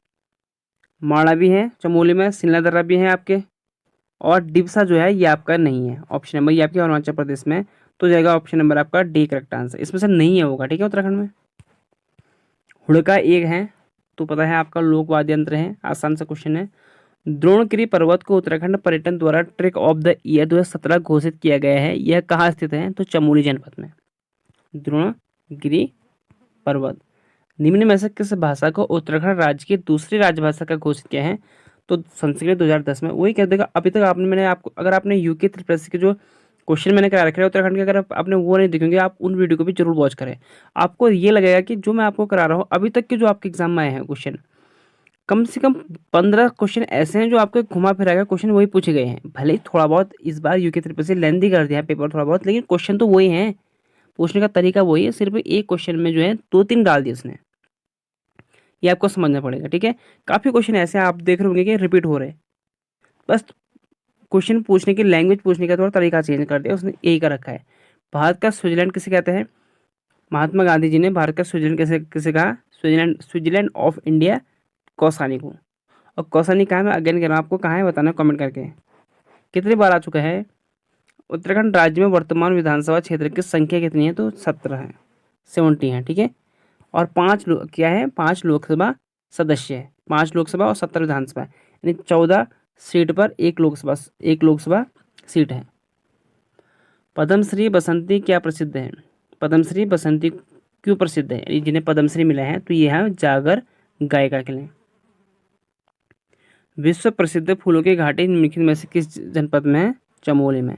S1: माड़ा भी है चमोली में, शिमला दर्रा भी है आपके, और डिबसा जो है ये आपका नहीं है। ऑप्शन नंबर ये आपके अरुणाचल प्रदेश में, तो जाएगा ऑप्शन नंबर आपका डी करेक्ट आंसर। इसमें से नहीं है होगा। ठीक है, उत्तराखंड में हुड़का एक है, तो पता है आपका लोक वाद्य यंत्र है। आसान सा क्वेश्चन है। द्रोणगिरी पर्वत को उत्तराखंड पर्यटन द्वारा ट्रेक ऑफ द ईयर 2017 घोषित किया गया है। यह कहाँ स्थित है? तो चमोली जनपद में द्रोणगिरी पर्वत। निम्न में से किस भाषा को उत्तराखंड राज्य की दूसरी राजभाषा का घोषित किया है? तो संस्कृत 2010 में। वही कह देगा। अभी तक अगर आपने यूके त्रिपल के जो क्वेश्चन मैंने करा रखे हैं उत्तराखंड के, अगर आपने वो नहीं देखेंगे, आप उन वीडियो को भी जरूर वॉच करें। आपको ये लगेगा कि जो मैं आपको करा रहा हूँ अभी तक के जो आपके एग्जाम में आए हैं क्वेश्चन, कम से कम 15 क्वेश्चन ऐसे हैं जो आपके घुमा फिरा के क्वेश्चन वही पूछे गए हैं। भले ही थोड़ा बहुत इस बार यूके ट्रिपल सी लेंदी कर दिया है पेपर थोड़ा बहुत, लेकिन क्वेश्चन तो वही हैं, पूछने का तरीका वही है। सिर्फ एक क्वेश्चन में जो है 2-3 डाल दिए उसने, ये आपको समझना पड़ेगा। ठीक है, काफ़ी क्वेश्चन ऐसे आप देख रहे होंगे कि रिपीट हो रहे हैं, बस क्वेश्चन पूछने की लैंग्वेज पूछने का थोड़ा तरीका चेंज कर दिया उसने, यही कर रखा है। भारत का स्विट्जरलैंड किसे कहते हैं? महात्मा गांधी जी ने भारत का स्विट्जरलैंड किसे किसे कहा? स्विट्जरलैंड ऑफ इंडिया कौसानी को। और कौसानी कहाँ है? मैं अगेन कह रहा हूँ आपको, कहाँ है बताना कमेंट करके। कितनी बार आ चुका है? उत्तराखंड राज्य में वर्तमान विधानसभा क्षेत्र की संख्या कितनी है? तो 17 है, 70 है। ठीक है, और 5 लोकसभा सदस्य है, 5 लोकसभा और 70 विधानसभा, यानी 14 सीट पर एक लोकसभा सीट है। पद्मश्री बसंती क्या प्रसिद्ध है? पद्मश्री बसंती क्यों प्रसिद्ध है? यानी जिन्हें पद्मश्री मिला है तो ये है जागर गायिका के लिए। विश्व प्रसिद्ध फूलों की घाटी निम्नलिखित में से किस जनपद में है? चमोली में।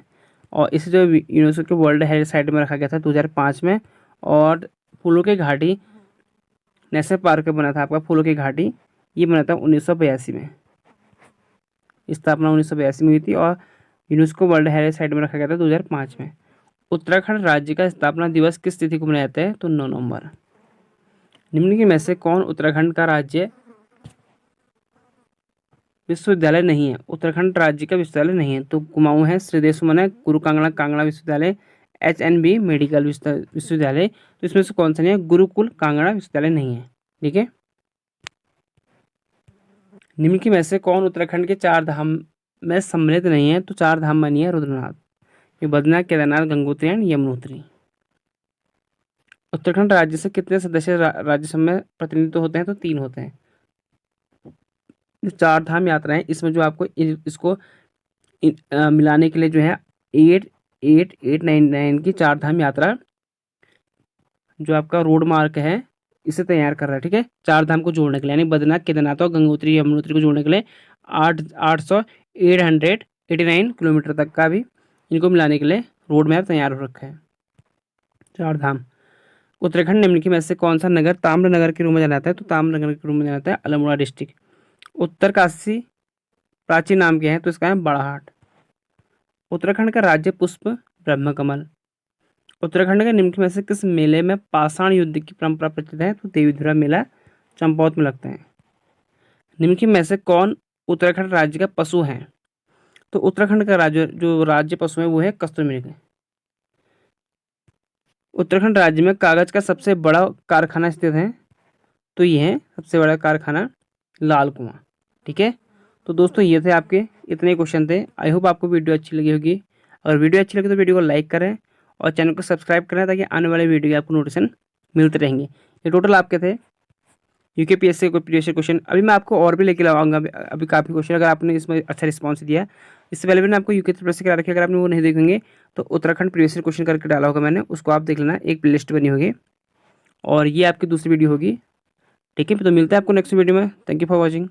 S1: और इसे जो यूनेस्को के वर्ल्ड हेरिटेज साइट में रखा गया था 2005 में। और फूलों की घाटी नेशनल पार्क में बना था आपका फूलों की घाटी, ये बना था 1982 में। स्थापना 1982 में हुई थी और यूनेस्को वर्ल्ड हेरिटेज साइट में रखा गया था 2005 में। उत्तराखंड राज्य का स्थापना दिवस किस तिथि को मनाया जाता है? तो 9 नवंबर। निम्नलिखित में से कौन उत्तराखंड का राज्य विश्वविद्यालय नहीं है? उत्तराखंड राज्य का विश्वविद्यालय नहीं है, तो कुमाऊं है, श्रीदेव सुमन है, गुरु कांगड़ा कांगड़ा विश्वविद्यालय, HNB मेडिकल विश्वविद्यालय। तो इसमें से कौन सा नहीं है? गुरुकुल कांगड़ा विश्वविद्यालय नहीं है। ठीक है, निम्नलिखित में से कौन उत्तराखंड के 4 धाम में सम्मिलित नहीं है? तो 4 धाम बनी है रुद्रनाथ, ये बद्रीनाथ, केदारनाथ, गंगोत्री एंड यमुनोत्री। उत्तराखंड राज्य से कितने सदस्य राज्यसभा में प्रतिनिधित्व होते हैं? तो 3 होते हैं। जो 4 धाम यात्राएं, इसमें जो आपको इसको मिलाने के लिए जो है 8899 की चार धाम यात्रा जो आपका रोड मार्क है इसे तैयार कर रहा है। ठीक है, चार धाम को जोड़ने के लिए, यानी बद्रीनाथ, केदारनाथ और गंगोत्री यमुनोत्री को जोड़ने के लिए 889 किलोमीटर तक का भी इनको मिलाने के लिए रोड मैप तैयार हो रखा है। चार धाम। उत्तराखंड निम्नलिखित में से कौन सा नगर ताम्र नगर के रूप में जाना जाता है? तो ताम्र नगर के रूप में जाना जाता है अल्मोड़ा डिस्ट्रिक्ट। उत्तरकाशी प्राचीन नाम क्या है? तो इसका है बड़ाहाट। उत्तराखंड का राज्य पुष्प ब्रह्मकमल। उत्तराखंड के निम्नलिखित में से किस मेले में पाषाण युद्ध की परंपरा प्रचलित है? तो देवीधुरा मेला चंपावत में लगता है। निम्नलिखित में से कौन उत्तराखंड राज्य का पशु है? तो उत्तराखंड का राज्य पशु है वो है कस्तूरी मृग। उत्तराखंड राज्य में कागज का सबसे बड़ा कारखाना स्थित है? तो ये है सबसे बड़ा कारखाना लाल कुआं। ठीक है, तो दोस्तों ये थे आपके इतने क्वेश्चन थे। आई होप आपको वीडियो अच्छी लगी होगी। अगर वीडियो अच्छी लगी तो वीडियो को लाइक करें और चैनल को सब्सक्राइब करें ताकि आने वाले वीडियो के आपको नोटिफिकेशन मिलते रहेंगे। ये टोटल आपके थे यूकेपीएससी को प्रीवियस क्वेश्चन। अभी मैं आपको और भी लेके आऊँगा अभी काफ़ी क्वेश्चन, अगर आपने इसमें अच्छा रिस्पॉन्स दिया। इससे पहले मैंने आपको यूके प्लस करा रखी है, अगर आपने वो नहीं देखेंगे तो उत्तराखंड प्रीवियस क्वेश्चन करके डाला होगा मैंने, उसको आप देख लेना, एक प्लेलिस्ट बनी होगी। और ये आपकी दूसरी वीडियो होगी। ठीक है, तो मिलता है आपको नेक्स्ट वीडियो में। Thank you for watching.